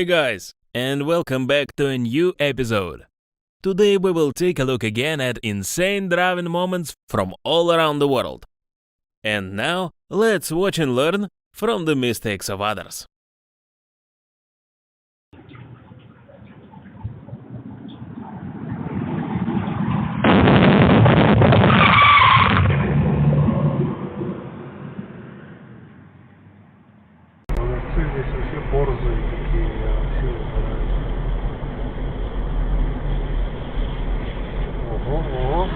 Hey guys, and welcome back to a new episode. Today we will take a look again at insane driving moments from all around the world. And now, let's watch and learn from the mistakes of others. Здесь вообще борзые такие, я вообще разбираюсь. Ого-го.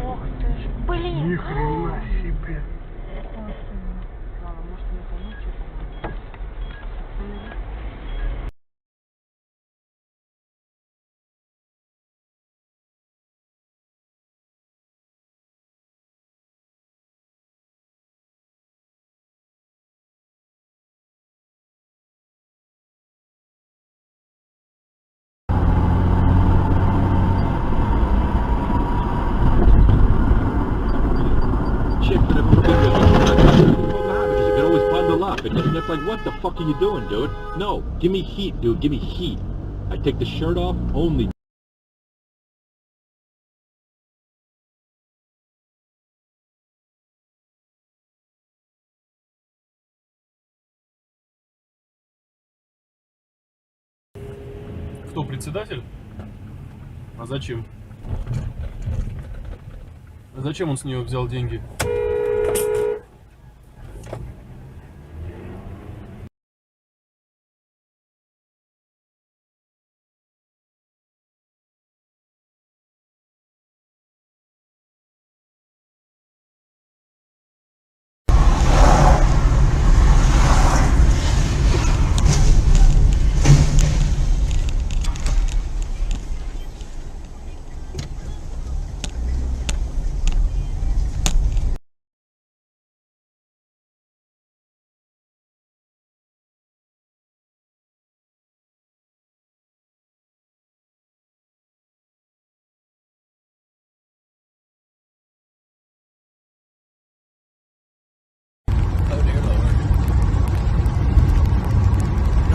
Ох ты ж, блин. Ни хрена себе. Ладно, может не пойму, что там. Like, what the fuck are you doing, dude? No, give me heat, dude. Give me heat. I take the shirt off only. Кто, председатель? А зачем? А зачем он с нее взял деньги?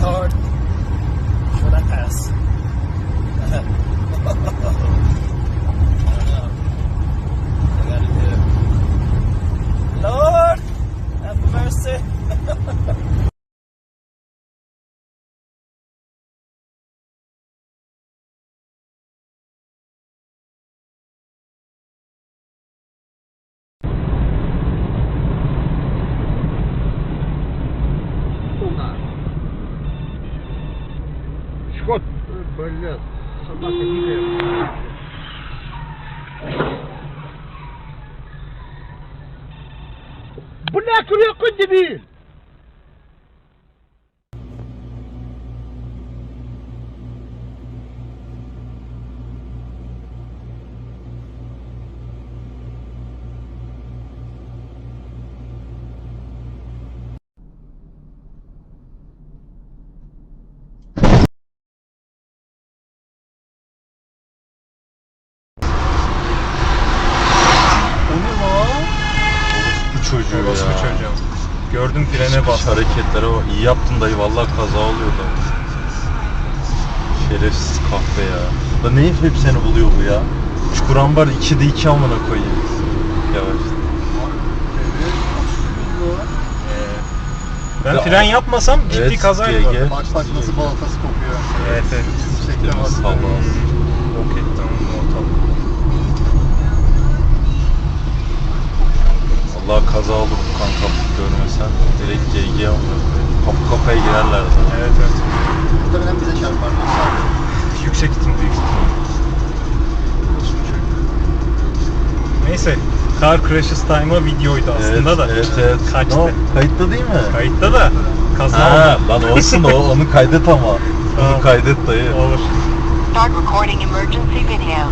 Lord, should I pass? I gotta do it. Lord, have mercy. Шкот, блядь, собака дикая. Блядь, какой дебиль! Bu çocuğu Orası ya. çocuğum. Gördüm frene bas. Hareketlere bak. İyi yaptın dayı, vallahi kaza oluyordu. Şerefsiz kahpe ya. Da neyin hep seni buluyor bu ya? Çukur ambar 2'de 2 amına koyayım. Yavaş. Ben Ya, fren yapmasam ciddi evet, kazaydı. GG. Bak nasıl baltası kopuyor. Evet evet. Sistemi sağlam. Roketten ortalık. Vallahi kaza olur bu kanka, görmesen. Direkt GG amına koyayım. Kapı kafaya girerler zaten. Evet evet. Muhtemelen bize çarpar. Yüksek ihtimal, büyük ihtimal. Neyse. Car Crashes Time'a videoydu aslında da. Evet evet. Kaçtı. No, kayıtta değil mi? Kayıtta da kaza Ha, oldu. lan olsun onu kaydet ama. Tamam. Onu kaydet dayı. Olur. Start recording emergency video.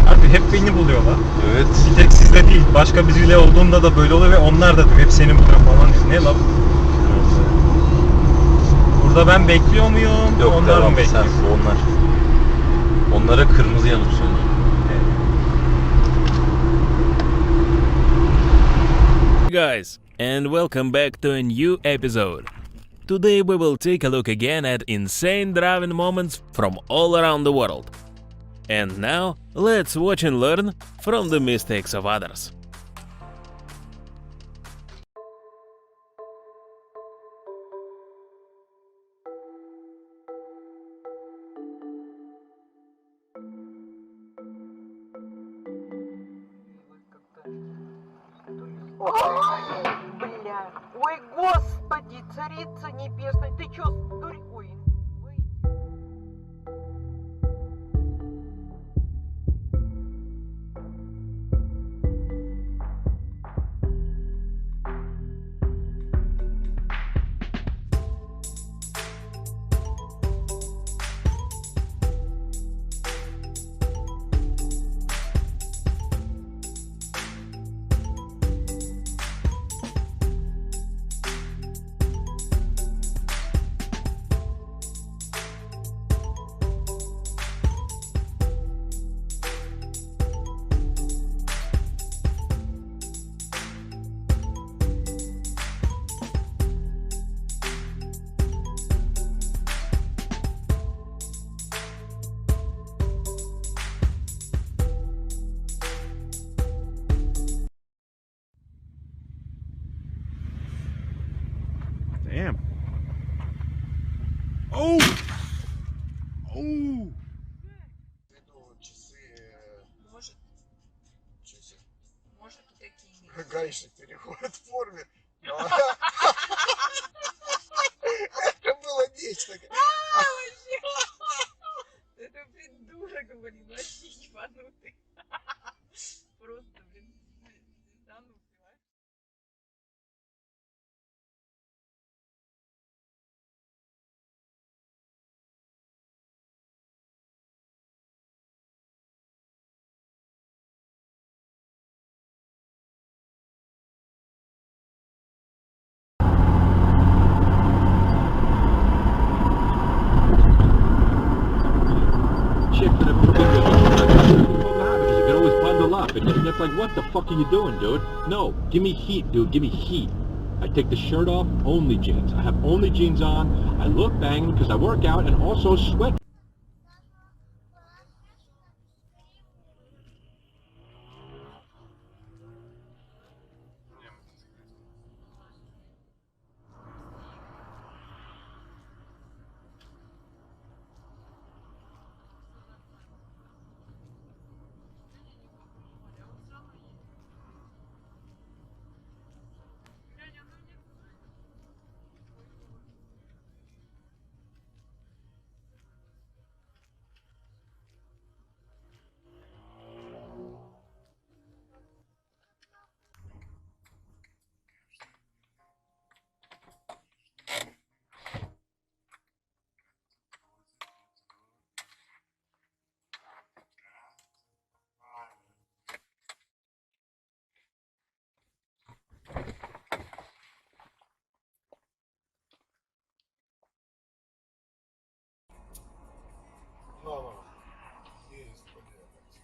Abi hep beni buluyorlar. Evet. Bir tek sizde değil. Başka biriyle olduğunda da böyle oluyor ve onlar da diyor. Hep seni buluyor falan diyor. Ne lan? Burada ben bekliyor muyum? Yok onlar devam mı sen bekliyor? onlar. Onlara kırmızı yanıp sönüyor. guys, and welcome back to a new episode. Today we will take a look again at insane driving moments from all around the world. And now, let's watch and learn from the mistakes of others. Бля. Ой, господи, царица небесная, ты чё, дури... Ой, выйди. Damn. Oh! Oh! Может, и такие. Гаишник переходит в форме. Это было нечто. Это придурок, блин, вообще ебанутый. Просто, блин, звезданутый, понимаешь? Shit, but everyone thinks because you can always bundle up, and it's like, what the fuck are you doing, dude? No, give me heat, dude, give me heat. I take the shirt off, only jeans. I have only jeans on. I look banging because I work out and also sweat. Есть, блядь.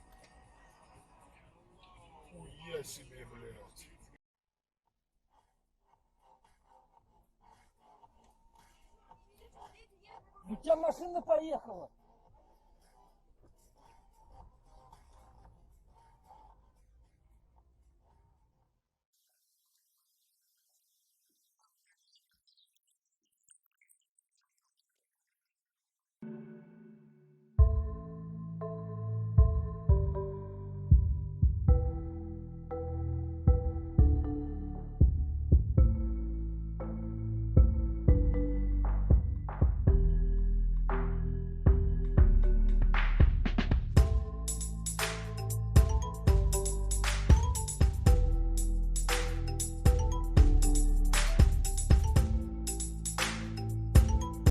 Хуя себе, блядь. У тебя машина поехала.